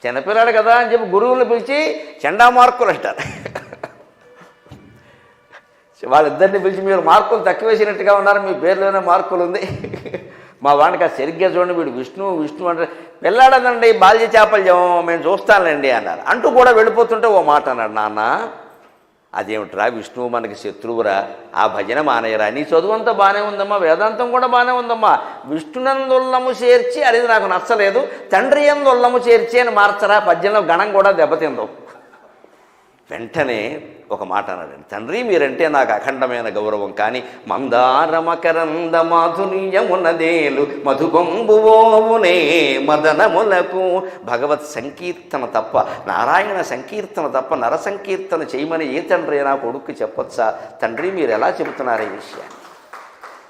చిన్నపిల్లాడు కదా అని చెప్పి గురువులను పిలిచి చెండా మార్కులు అంటారు. వాళ్ళిద్దరిని పిలిచి మీరు మార్కులు తక్కువ వేసినట్టుగా ఉన్నారు, మీ పేర్లోనే మార్కులు ఉంది, మా వాడికి ఆ సరిగ్గా చూడండి, వీడు విష్ణు అంటే పిల్లాడదండి బాల్య చాపల్యం మేము చూస్తానులేండి అన్నారు. అంటూ కూడా వెళ్ళిపోతుంటే ఓ మాట అన్నాడు, నాన్న అదేమిట్రా విష్ణువు మనకి శత్రువురా, ఆ భజన మానేయరా, నీ చదువు అంతా బాగానే ఉందమ్మా, వేదాంతం కూడా బాగానే ఉందమ్మా, విష్ణునందుల్లము చేర్చి అనేది నాకు నచ్చలేదు, తండ్రి యందుల్లము చేర్చి అని మార్చరా, పద్యంలో గణం కూడా దెబ్బతిందో. వెంటనే ఒక మాట అన్నాడండి, తండ్రి మీరంటే నాకు అఖండమైన గౌరవం, కానీ మందారమకరంద మాధుర్యమునదేలు మధుగొంబువోవునే మదనములకు భగవత్ సంకీర్తన తప్ప, నారాయణ సంకీర్తన తప్ప నర సంకీర్తన చేయమని ఏ తండ్రి నా కొడుక్కి చెప్పొచ్చా? తండ్రి మీరు ఎలా చెబుతున్నారు ఈ విషయాన్ని?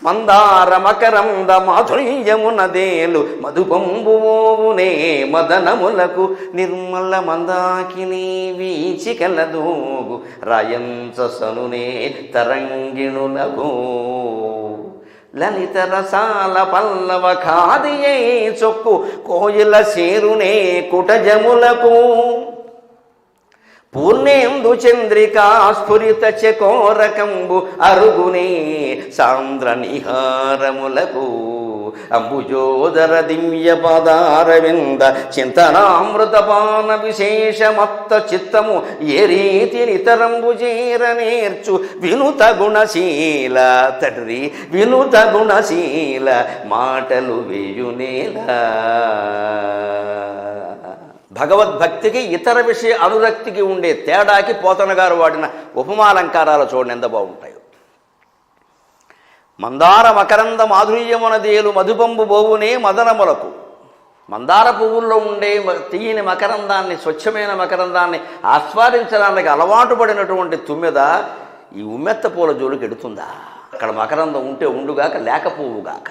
మందారమకరంద మాధుర్యమునదేలు మధుగొంబువోవునే మదనములకు నిర్మల మందాకిని వీచికలదోగు రాయంచసనునే తరంగిణులకు లలిత రసాల పల్లవ ఖాదియే చొక్కు కోయిల చేరునే కుటజములకు పూర్ణేందు చంద్రికా స్ఫురిత చకోరకంబు అరుగునే సాంద్ర నిహారములకు అంబుజోదర దివ్య పదారవింద చింతనామృతపాన విశేషమత్త చిత్తము ఏ రీతి నితరంబు చేర నేర్చు వినుత గుణశీల తండ్రి వినుత గుణశీల మాటలు వేయునేలా. భగవద్భక్తికి ఇతర విషయ అనురక్తికి ఉండే తేడాకి పోతన గారు వాడిన ఉపమాలంకారాలు చూడండి ఎంత బాగుంటాయో. మందార మకరంద మాధుర్యమునదేలు మధుపంబు బోవునే మదనములకు. మందార పువ్వుల్లో ఉండే తీయని మకరందాన్ని, స్వచ్ఛమైన మకరందాన్ని ఆస్వాదించడానికి అలవాటు పడినటువంటి తుమ్మెద ఈ ఉమ్మెత్త పూల జోలికి ఎడుతుందా? అక్కడ మకరందం ఉంటే ఉండుగాక లేకపోవుగాక.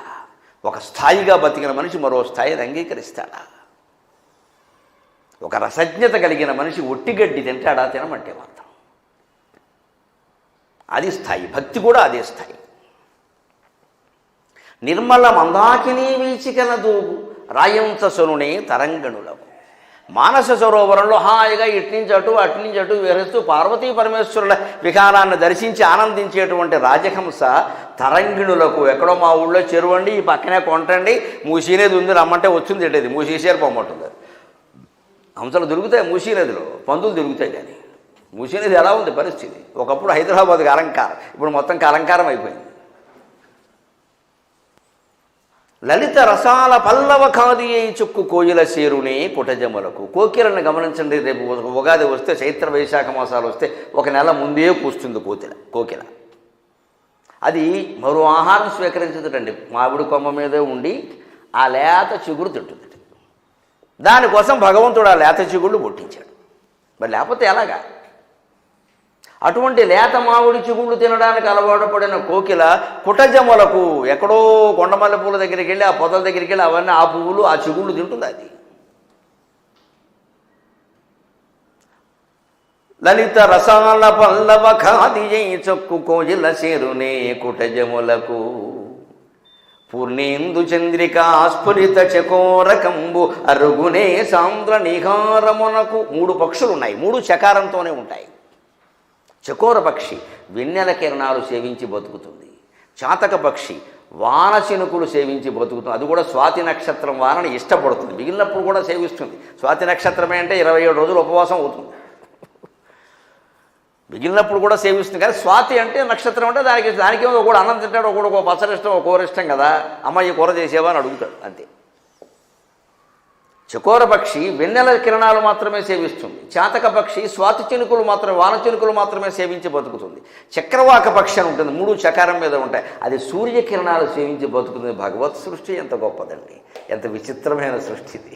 ఒక స్థాయిగా బతికిన మనిషి మరో స్థాయిని అంగీకరిస్తాడా? ఒక రసజ్ఞత కలిగిన మనిషి ఒట్టిగడ్డి తింటాడా? తినమంటే మాత్రం. అది స్థాయి. భక్తి కూడా అదే స్థాయి. నిర్మల మందాకినీ వీచికల దూగు రాయంససునునే తరంగణులకు. మానస సరోవరంలో హాయిగా ఇట్నుంచి అటు అట్నుంచి అటు విహరిస్తూ పార్వతీ పరమేశ్వరుల విహారాన్ని దర్శించి ఆనందించేటువంటి రాజహంస తరంగిణులకు. ఎక్కడో మా ఊళ్ళో చెరువు అండి, ఈ పక్కనే కొంటండి, మూసీనేది ఉంది, రమ్మంటే వచ్చింది ఏంటది, మూసేసారు పొమ్మంటుంది. హంసలు దొరుకుతాయి మూసీనదిలో, పందులు దొరుకుతాయి. కానీ మూసీనది ఎలా ఉంది పరిస్థితి? ఒకప్పుడు హైదరాబాద్కి అలంకారం, ఇప్పుడు మొత్తం అలంకారం అయిపోయింది. లలిత రసాల పల్లవ ఖాది అయి చుక్కు కోయిల చేరునే కుటజములకు. కోకిలను గమనించండి. రేపు ఉగాది వస్తే, చైత్ర వైశాఖ మాసాలు వస్తే ఒక నెల ముందే కూస్తుంది కోకిల. అది మరో ఆహారం స్వీకరించదుటండి. మామిడి కొమ్మ మీదే ఉండి ఆ లేత చిగురు తింటుంది. దానికోసం భగవంతుడు ఆ లేత చిగుళ్ళు పుట్టించాడు. మరి లేకపోతే ఎలాగా? అటువంటి లేత మామిడి చిగుళ్ళు తినడానికి అలవాటు పడిన కోకిల కుటజములకు ఎక్కడో కొండమల్లె పూల దగ్గరికి వెళ్ళి, ఆ పొదల దగ్గరికి వెళ్ళి అవన్నీ ఆ పువ్వులు ఆ చిగుళ్ళు తింటుంది. అది లలిత రసాల పల్లవ ఖాది చొక్కు కోయిల చేరునే కుటజములకు. పూర్ణేందు చంద్రికా స్ఫురిత చకోరకంబు అరుగునే సాంద్ర నిహారమునకు. 3 పక్షులు ఉన్నాయి, 3 చకారంతోనే ఉంటాయి. చకోర పక్షి వెన్నెల కిరణాలు సేవించి బతుకుతుంది. చాతక పక్షి వాన చినుకులు సేవించి బతుకుతుంది. అది కూడా స్వాతి నక్షత్రం వానని ఇష్టపడుతుంది. మిగిలినప్పుడు కూడా సేవిస్తుంది. స్వాతి నక్షత్రమే అంటే 27 రోజులు ఉపవాసం అవుతుంది. మిగిలినప్పుడు కూడా సేవిస్తుంది. కానీ స్వాతి అంటే నక్షత్రం అంటే దానికేమో ఒకడు అన్నం తింటాడు, ఒకడు ఒక పచ్చడి ఇష్టం, ఒక కూర ఇష్టం కదా. అమ్మ ఈ కూర చేసేవా అని అడుగుతాడు, అంతే. చకోర పక్షి వెన్నెల కిరణాలు మాత్రమే సేవిస్తుంది. చాతక పక్షి స్వాతి చినుకులు మాత్రమే, వాన చినుకులు మాత్రమే సేవించి బతుకుతుంది. చక్రవాక పక్షి అని ఉంటుంది, 3 చకారం మీద ఉంటాయి. అది సూర్యకిరణాలు సేవించి బతుకుతుంది. భగవత్ సృష్టి ఎంత గొప్పదండి, ఎంత విచిత్రమైన సృష్టి ఇది.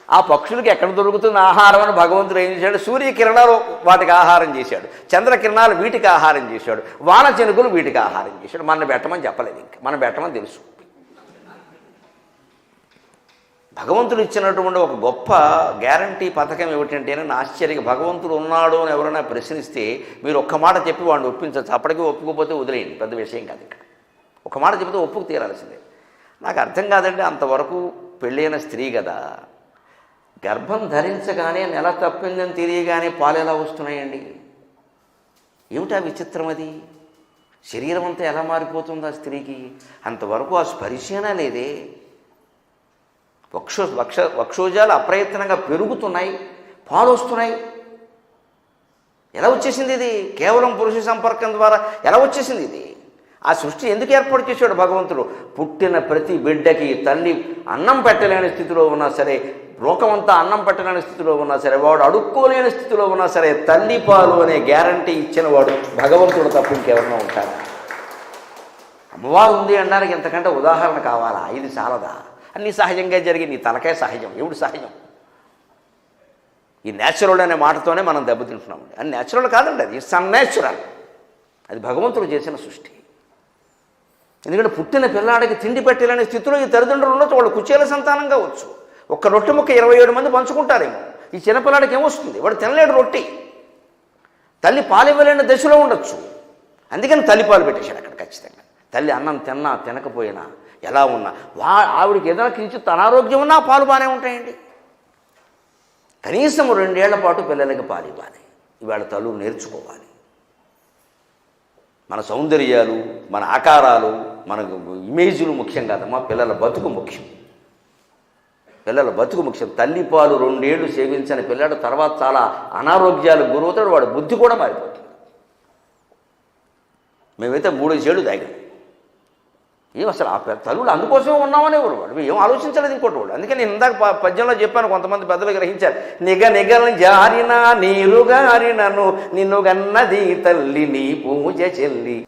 ఆ పక్షులకి ఎక్కడ దొరుకుతుంది ఆహారం అని భగవంతుడు ఏం చేశాడు? సూర్యకిరణాలు వాటికి ఆహారం చేశాడు, చంద్రకిరణాలు వీటికి ఆహారం చేశాడు, వాన చినుకులు వీటికి ఆహారం చేశాడు. మన పెట్టమని చెప్పలేదు, ఇంకా మనం పెట్టమని తెలుసు. భగవంతుడు ఇచ్చినటువంటి ఒక గొప్ప గ్యారంటీ పథకం ఏమిటంటే, నేను ఆశ్చర్యంగా భగవంతుడు ఉన్నాడు అని ఎవరైనా ప్రశ్నిస్తే మీరు ఒక్క మాట చెప్పి వాడిని ఒప్పించవచ్చు. అప్పటికీ ఒప్పుకోకపోతే వదిలేయండి, పెద్ద విషయం కాదు. ఇక్కడ ఒక మాట చెప్తే ఒప్పుకు తీరాల్సిందే. నాకు అర్థం కాదండి, అంతవరకు పెళ్ళైన స్త్రీ కదా, గర్భం ధరించగానే నెల తప్పిందని తెలియగానే పాలు ఎలా వస్తున్నాయండి? ఏమిటా విచిత్రం? అది శరీరం అంతా ఎలా మారిపోతుంది ఆ స్త్రీకి? అంతవరకు ఆ స్పర్శన లేదే. వక్షోజాలు అప్రయత్నంగా పెరుగుతున్నాయి, పాలు వస్తున్నాయి. ఎలా వచ్చేసింది ఇది? కేవలం పురుష సంపర్కం ద్వారా ఎలా వచ్చేసింది ఇది? ఆ సృష్టి ఎందుకు ఏర్పాటు చేశాడు భగవంతుడు? పుట్టిన ప్రతి బిడ్డకి తల్లి అన్నం పెట్టలేని స్థితిలో ఉన్నా సరే, లోకమంతా అన్నం పెట్టలేని స్థితిలో ఉన్నా సరే, వాడు అడుక్కోలేని స్థితిలో ఉన్నా సరే, తల్లి పాలు అనే గ్యారంటీ ఇచ్చిన వాడు భగవంతుడు తప్ప ఇంకెవరన్నా ఉంటారా? అమ్మవారు ఉంది అనడానికి ఎంతకంటే ఉదాహరణ కావాలా? ఇది చాలదా? అన్నీ సహజంగా జరిగి నీ తలకాయ సహజం, ఎవడు సహజం? ఈ న్యాచురల్ అనే మాటతోనే మనం దెబ్బతింటున్నామండి. అది న్యాచురల్ కాదండి, అది ఇట్స్ అన్యాచురల్. అది భగవంతుడు చేసిన సృష్టి. ఎందుకంటే పుట్టిన పిల్లాడికి తిండి పెట్టలేని స్థితిలో ఈ తల్లిదండ్రులు ఉండొచ్చు, వాళ్ళు కుచేల సంతానం కావచ్చు. ఒక్క రొట్టె ముక్క 27 మంది పంచుకుంటారేమో. ఈ చిన్నపిల్లాడికి ఏమొస్తుంది? వాడు తినలేడు రొట్టి. తల్లి పాలు ఇవ్వలేని దశలో ఉండొచ్చు. అందుకని తల్లి పాలు పెట్టేశాడు అక్కడ ఖచ్చితంగా. తల్లి అన్నం తిన్నా తినకపోయినా ఎలా ఉన్నా ఆవిడికి ఏదైనా కించిత్ అనారోగ్యం ఉన్నా పాలు బాగానే ఉంటాయండి. కనీసం 2 ఏళ్ల పాటు పిల్లలకి పాలు ఇవ్వాలి. ఇవాళ తల్లులు నేర్చుకోవాలి. మన సౌందర్యాలు, మన ఆకారాలు, మన ఇమేజ్లు ముఖ్యం కాదమ్మా, పిల్లల బతుకు ముఖ్యం. పిల్లల బతుకు ముఖ్యం. తల్లిపాలు 2 ఏళ్ళు సేవించని పిల్లాడు తర్వాత చాలా అనారోగ్యాలు గురవుతాడు, వాడు బుద్ధి కూడా మారిపోతుంది. మేమైతే 3 ఏళ్ళు తాగాం. ఏం అసలు ఆ తల్లులు అందుకోసమే ఉన్నామనే వాడు ఏం ఆలోచించలేదు ఇంకోటి వాడు. అందుకే నేను ఇందాక పద్యంలో చెప్పాను, కొంతమంది పెద్దలు గ్రహించారు. నిగని జారిన నీరు గారినను నిన్ను గన్నది తల్లి నీ పూజ చెల్లి.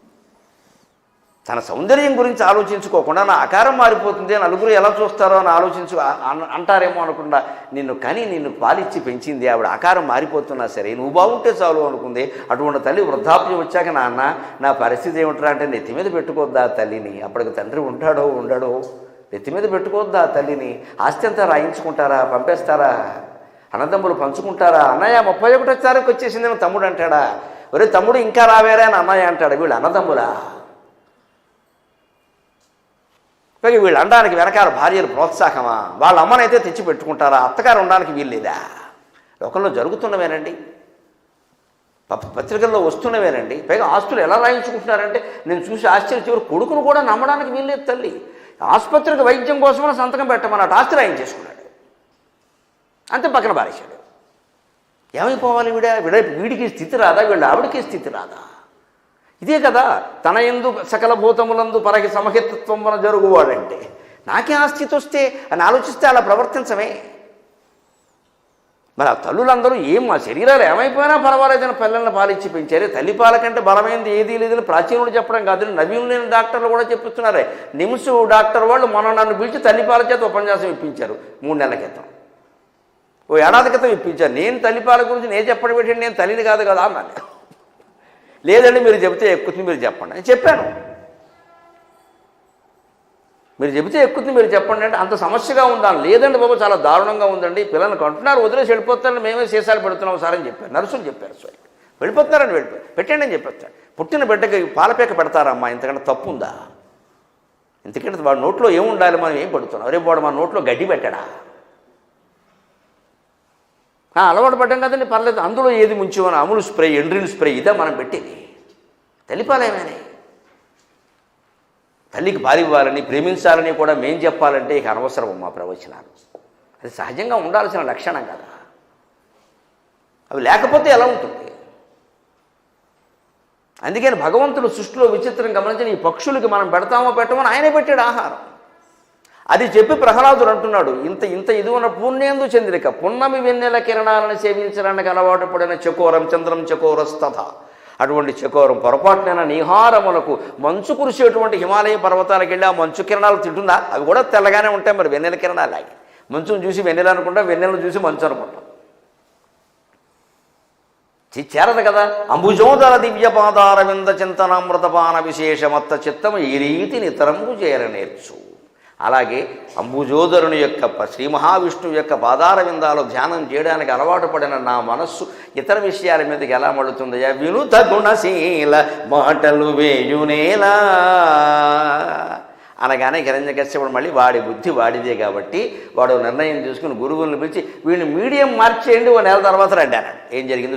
తన సౌందర్యం గురించి ఆలోచించుకోకుండా నా ఆకారం మారిపోతుంది, నలుగురు ఎలా చూస్తారో అని అంటారేమో అనుకుండా నిన్ను పాలిచ్చి పెంచింది ఆవిడ, ఆకారం మారిపోతున్నా సరే నువ్వు బాగుంటే చాలు అనుకుంది. అటువంటి తల్లి వృద్ధాప్యం వచ్చాక నాన్న నా పరిస్థితి ఏమిట్రా అంటే నెత్తి మీద పెట్టుకోద్దా తల్లిని, అప్పటికి తండ్రి ఉంటాడో ఉండడో, నెత్తి మీద పెట్టుకోద్దా తల్లిని, ఆస్తి అంతా రాయించుకుంటారా, పంపేస్తారా, అన్నదమ్ములు పంచుకుంటారా, అన్నయ్య 31వ తారీఖు వచ్చేసిందని తమ్ముడు అంటాడా, ఒరే తమ్ముడు ఇంకా రావేరా అని అన్నయ్య అంటాడు, వీళ్ళు అన్నదమ్ములా? పైగా వీళ్ళు అనడానికి వెనకాల భార్యలు ప్రోత్సాహమా, వాళ్ళ అమ్మనైతే తెచ్చి పెట్టుకుంటారా, అత్తగారు ఉండడానికి వీల్లేదా? లోకంలో జరుగుతున్నవేనండి, పత్రికల్లో వస్తున్నవేనండి. పైగా ఆస్తులు ఎలా రాయించుకుంటున్నారంటే నేను చూసి ఆశ్చర్య, చివరి కొడుకును కూడా నమ్మడానికి వీల్లేదు తల్లి. ఆసుపత్రికి వైద్యం కోసమని సంతకం పెట్టమన్నట్టు ఆస్తి రాయించేసుకున్నాడు, అంతే పక్కన పారేశాడు. ఏమైపోవాలి వీడికి స్థితి రాదా, వీళ్ళ ఆవిడికి స్థితి రాదా? ఇదే కదా తన యందు సకల భూతములందు పరకి సమహితత్వం మన జరుగువాడంటే, నాకే ఆ స్థితి వస్తే అని ఆలోచిస్తే అలా ప్రవర్తించమే. మరి ఆ తల్లులందరూ మా శరీరాలు ఏమైపోయినా పర్వాలేదని పిల్లల్ని పాలిచ్చి పెంచారే, తల్లి పాలకంటే బలమైనది ఏదీ లేదని ప్రాచీనుడు చెప్పడం కాదు, నవీన్ లేని డాక్టర్లు కూడా చెప్తున్నారే. నిమ్స్ డాక్టర్ వాళ్ళు నన్ను పిలిచి తల్లిపాల చేత ఉపన్యాసం ఇప్పించారు 3 నెలల క్రితం, ఓ ఏడాది క్రితం ఇప్పించారు. నేను తల్లిపాల గురించి నేను చెప్పడం పెట్టండి, నేను తల్లిని కాదు కదా అన్నాను. లేదండి మీరు చెబితే ఎక్కుతుంది, మీరు చెప్పండి అని చెప్పాను. మీరు చెబితే ఎక్కుతుంది, మీరు చెప్పండి అంటే అంత సమస్యగా ఉందా? లేదండి బాబు చాలా దారుణంగా ఉందండి, పిల్లల్ని కంటున్నారు, వదిలేసి వెళ్ళిపోతారని మేమే సీసాలు పెడుతున్నాం సార్ అని చెప్పారు. నర్సులు చెప్పారు, స్వయం వెళ్ళిపోతున్నారని పెట్టండి అని చెప్పేస్తాడు. పుట్టిన బిడ్డకి పాలపేక పెడతారమ్మా, ఇంతకంటే తప్పు ఉందా? ఎందుకంటే వాడి నోట్లో ఏముండాలి, మనం ఏం పెడుతున్నాం? రేపు వాడు మన నోట్లో గడ్డి పెట్టడా? అలవాటు పడ్డాం కదండి, పర్లేదు. అందులో ఏది ముంచేమని అములు స్ప్రే, ఎండ్రిన్ స్ప్రే ఇదే మనం పెట్టేది. తల్లిపాలేమని తల్లికి పాలు ఇవ్వాలని, ప్రేమించాలని కూడా మేం చెప్పాలంటే ఇక అనవసరం మా ప్రవచనాలు. అది సహజంగా ఉండాల్సిన లక్షణం కదా, అవి లేకపోతే ఎలా ఉంటుంది? అందుకని భగవంతుడు సృష్టిలో విచిత్రం గమనించిన ఈ పక్షులకి మనం పెడతామో పెట్టమని ఆయనే పెట్టాడు ఆహారం. అది చెప్పి ప్రహ్లాదుడు అంటున్నాడు, ఇంత ఇది ఉన్న పుణ్యేందు చంద్రిక పున్నమి వెన్నెల కిరణాలను సేవించడానికి అలవాటు పడిన చకోరం చంద్రం చకోరస్తథ, అటువంటి చకోరం పొరపాటునైనా నీహారములకు మంచు కురిసేటువంటి హిమాలయ పర్వతాలకు వెళ్ళి ఆ మంచు కిరణాలు తింటుందా? అవి కూడా తెల్లగానే ఉంటాయి, మరి వెన్నెల కిరణాలు లాగి. మంచును చూసి వెన్నెల అనుకుంటా, వెన్నెలను చూసి మంచు అనుకుంటాం. చేరదు కదా. అంబుజోదర దివ్యపాదార వింద చింతనామృతపాన విశేషమత్త చిత్తము ఈ రీతి నితరంబు చేర నేర్చు. అలాగే అంబుజోదరుని యొక్క శ్రీ మహావిష్ణువు యొక్క పాదార విందాలు ధ్యానం చేయడానికి అలవాటు పడిన నా మనస్సు ఇతర విషయాల మీదకి ఎలా మడుతుందయ్యా? వినుత గుణశీల మాటలు వేయునేలా అనగానే హిరణ్యకశ్యపుడు మళ్ళీ వాడి బుద్ధి వాడిదే కాబట్టి వాడు నిర్ణయం తీసుకుని గురువులను పిలిచి వీడిని మీడియం మార్చేయండి, ఓ నెల తర్వాత రండి అన్నాడు. ఏం జరిగింది?